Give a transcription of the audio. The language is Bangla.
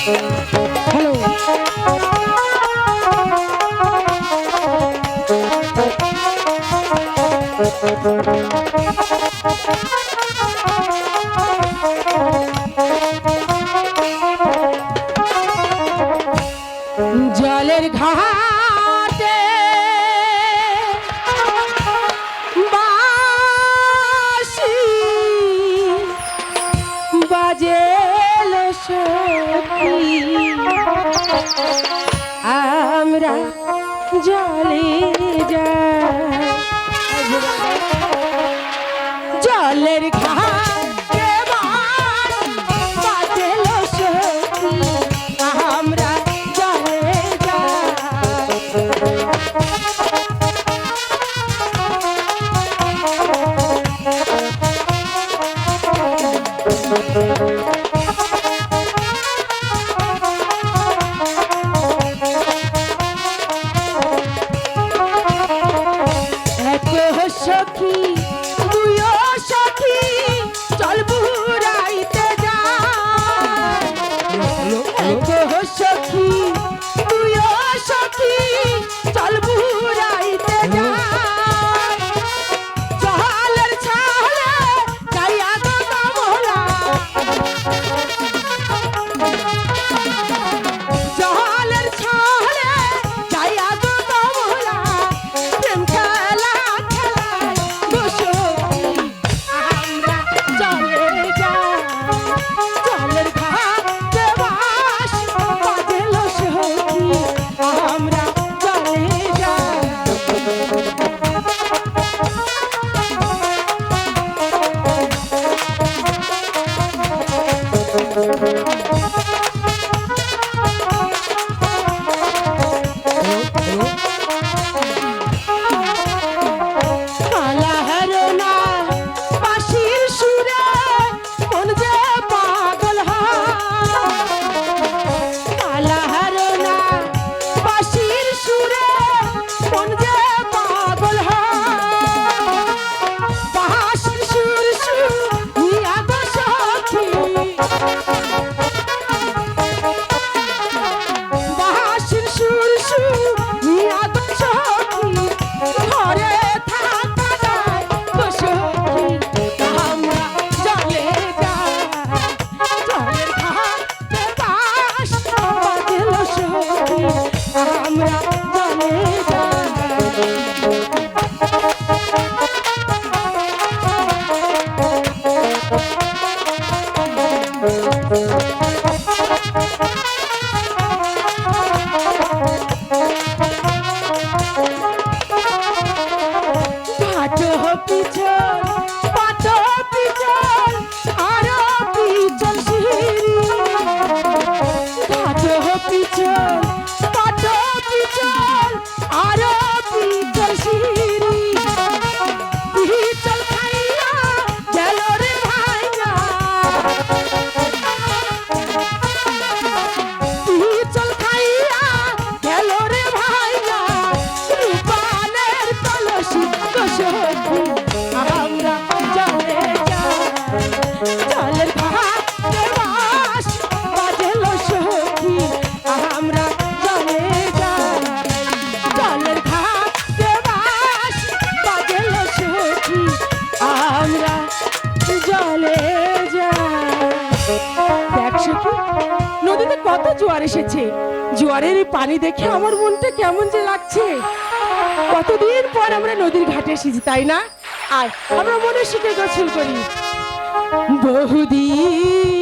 হ্যালো জলের ঘাটে বাঁশি বাজেল সখী আমরা জলে যাই জলের ঘাটে বাঁশি বাজেল সখী আমরা জলে সখী তুইও সখী চল বুড়াইতে যাই সখী তুইও সখী চল বুড়াইতে যাই জলের ছালে যাইয়া তো কমলা জলের ছালে যাইয়া তো কমলা প্রেম খেলা নদীতে কত জোয়ার এসেছে জোয়ারের এই পানি দেখে আমার মনটা কেমন যে লাগছে কতদিন পর আমরা নদীর ঘাটে এসেছি তাই না আর আমরা মনে সুখে গোসল করি বহুদিন